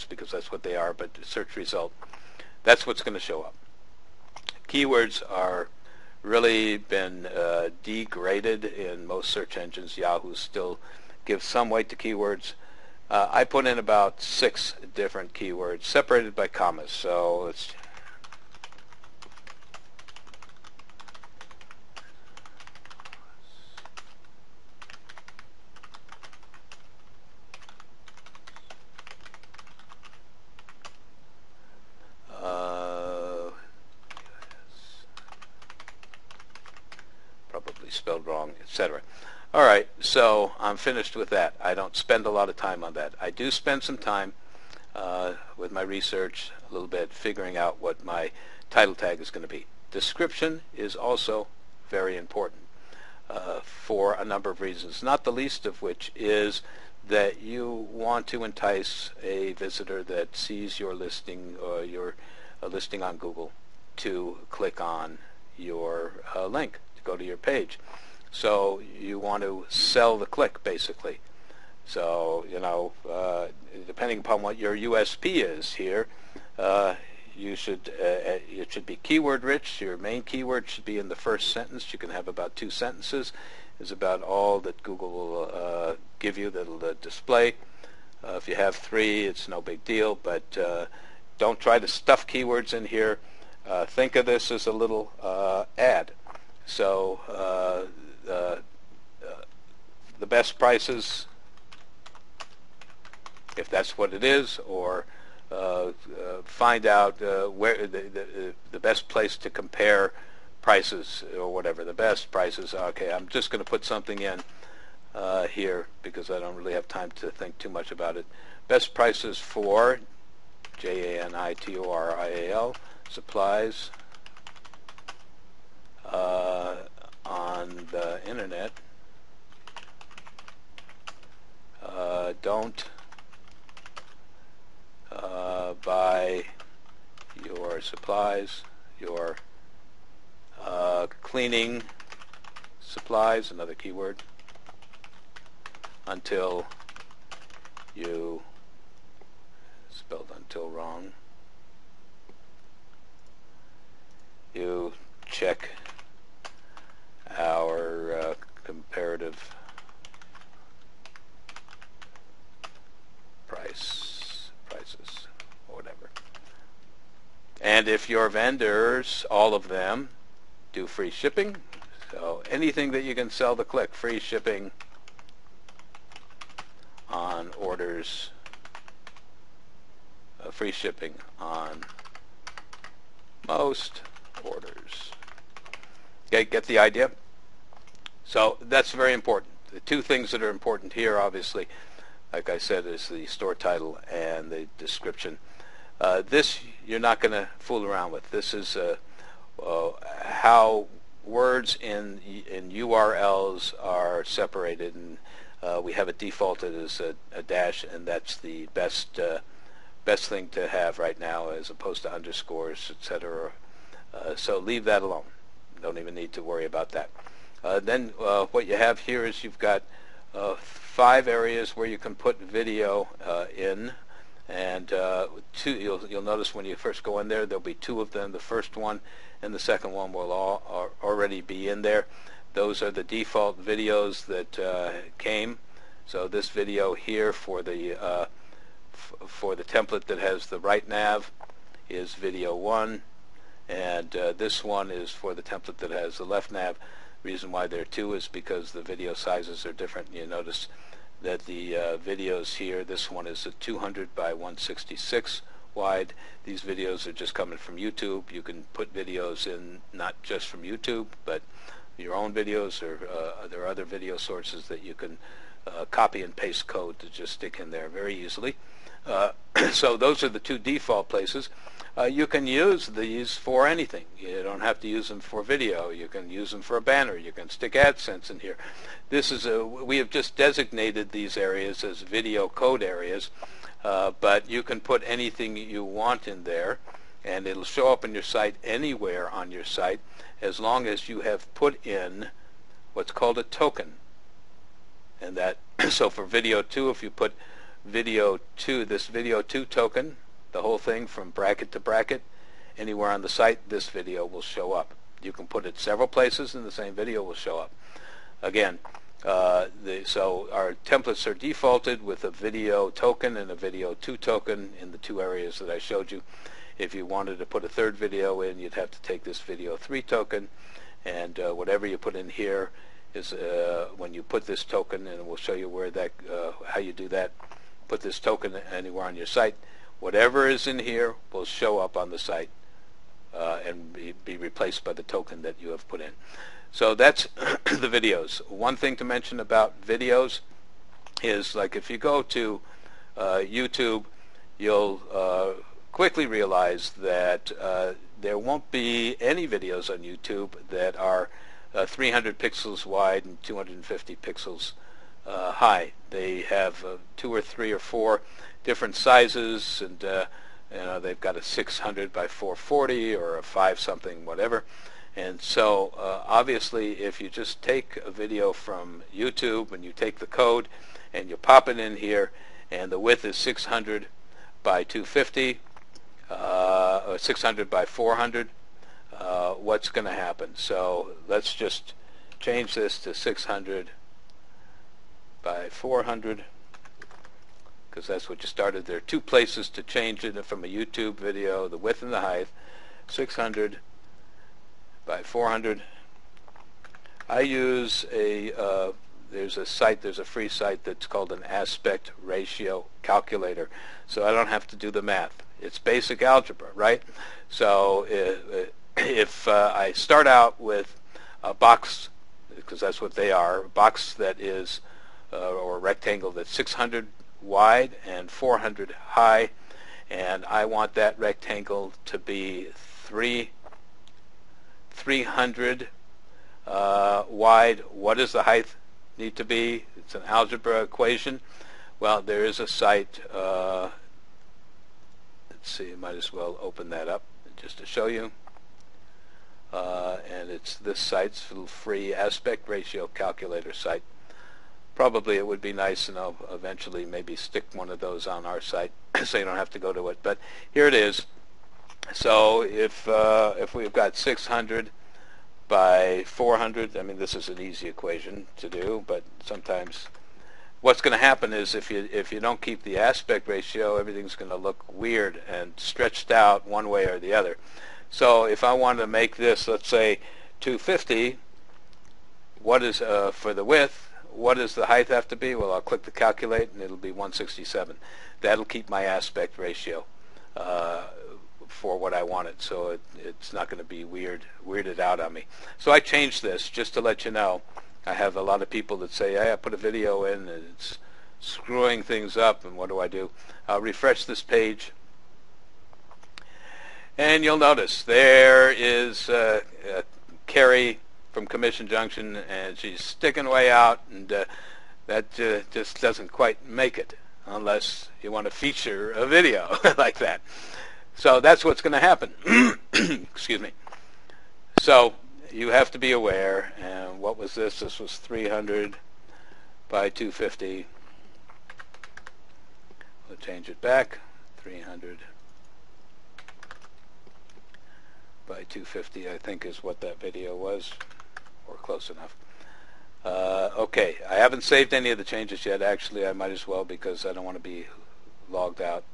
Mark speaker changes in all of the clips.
Speaker 1: keywords because that's what they are, but the search result, that's what's going to show up. Keywords are really been degraded in most search engines. Yahoo still gives some weight to keywords. I put in about 6 different keywords separated by commas, so it's probably spelled wrong, etc. All right, so I'm finished with that. I don't spend a lot of time on that. I do spend some time with my research, a little bit, figuring out what my title tag is going to be. Description is also very important for a number of reasons, not the least of which is that you want to entice a visitor that sees your listing or your listing on Google to click on your link, to go to your page. So you want to sell the click, basically. So, you know, depending upon what your USP is here, it should be keyword rich. Your main keyword should be in the first sentence. You can have about 2 sentences. Is about all that Google will give you that'll display. If you have 3, it's no big deal, but don't try to stuff keywords in here. Think of this as a little ad. So the best prices, if that's what it is, or find out where the best place to compare prices or whatever. The best prices. Okay, I'm just going to put something in here because I don't really have time to think too much about it. Best prices for JANITORIAL supplies on the internet. Don't buy your supplies, your cleaning supplies, another keyword, until you spelled until wrong. You check our comparative prices, or whatever. And if your vendors, all of them, do free shipping, so anything that you can sell the click, free shipping on orders, free shipping on most orders. Okay, get the idea? So that's very important. The 2 things that are important here, obviously, like I said, is the store title and the description. This you're not going to fool around with. This is how words in URLs are separated, and we have it defaulted as a dash, and that's the best thing to have right now, as opposed to underscores, etc. So leave that alone. Don't even need to worry about that. Then what you have here is you've got 5 areas where you can put video in, and 2. You'll notice when you first go in there, there'll be 2 of them. The first one and the second one will already be in there. Those are the default videos that came. So this video here for the template that has the right nav is video 1, and this one is for the template that has the left nav. The reason why there are 2 is because the video sizes are different. You notice that the videos here, this one is a 200 by 166 wide. These videos are just coming from YouTube. You can put videos in not just from YouTube, but your own videos, or there are other video sources that you can copy and paste code to just stick in there very easily. So those are the 2 default places. You can use these for anything. You don't have to use them for video. You can use them for a banner. You can stick AdSense in here. This is we have just designated these areas as video code areas, but you can put anything you want in there, and it'll show up on your site anywhere on your site, as long as you have put in what's called a token. And that, so for video 2, if you put video 2, this video 2 token, the whole thing from bracket to bracket, anywhere on the site, this video will show up. You can put it several places and the same video will show up. Again, so our templates are defaulted with a video token and a video 2 token in the 2 areas that I showed you. If you wanted to put a third video in, you'd have to take this video 3 token, and whatever you put in here is when you put this token, and we'll show you where that how you do that. Put this token anywhere on your site. Whatever is in here will show up on the site and be replaced by the token that you have put in. So that's the videos. One thing to mention about videos is, like, if you go to YouTube, you'll quickly realize that there won't be any videos on YouTube that are 300 pixels wide and 250 pixels high. They have 2 or 3 or 4 different sizes, and they've got a 600 by 440 or a 5 something, whatever. And so obviously, if you just take a video from YouTube and you take the code and you pop it in here, and the width is 600 by 250 or 600 by 400, what's going to happen? So let's just change this to 600 by 400, because that's what you started. There are 2 places to change it from a YouTube video, the width and the height. 600 by 400. I use there's a free site that's called an aspect ratio calculator, so I don't have to do the math. It's basic algebra, right? So if I start out with a box, because that's what they are, a box that is or a rectangle that's 600 wide and 400 high, and I want that rectangle to be 300 wide. What does the height need to be? It's an algebra equation. Well, there is a site, let's see, I might as well open that up just to show you, and it's this site's little free aspect ratio calculator site. Probably it would be nice, and I'll eventually maybe stick one of those on our site so you don't have to go to it, but here it is. So if we've got 600 by 400, I mean, this is an easy equation to do, but sometimes what's going to happen is if you don't keep the aspect ratio, everything's going to look weird and stretched out one way or the other. So if I want to make this, let's say 250, what is for the width? What does the height have to be? Well, I'll click the calculate and it'll be 167. That'll keep my aspect ratio for what I wanted, so it's not going to be weirded out on me. So I changed this just to let you know. I have a lot of people that say, hey, I put a video in and it's screwing things up, and what do? I'll refresh this page, and you'll notice there is Carrie from Commission Junction, and she's sticking way out, and that just doesn't quite make it unless you want to feature a video like that. So that's what's going to happen. Excuse me. So you have to be aware. And what was this? This was 300 by 250. We'll change it back. 300 by 250, I think, is what that video was, or close enough. Okay, I haven't saved any of the changes yet. Actually, I might as well, because I don't want to be logged out.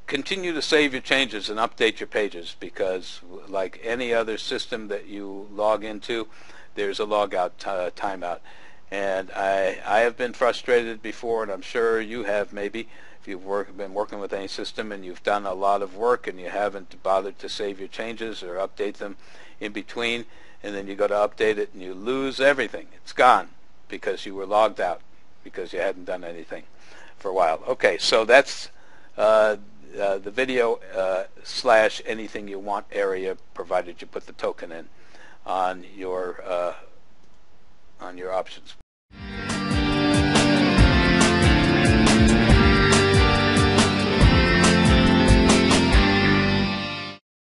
Speaker 1: Continue to save your changes and update your pages, because like any other system that you log into, there's a logout timeout. And I have been frustrated before, and I'm sure you have maybe, if you've been working with any system and you've done a lot of work and you haven't bothered to save your changes or update them in between, and then you go to update it and you lose everything. It's gone because you were logged out, because you hadn't done anything for a while. Okay, so that's the video / anything you want area, provided you put the token in on your options.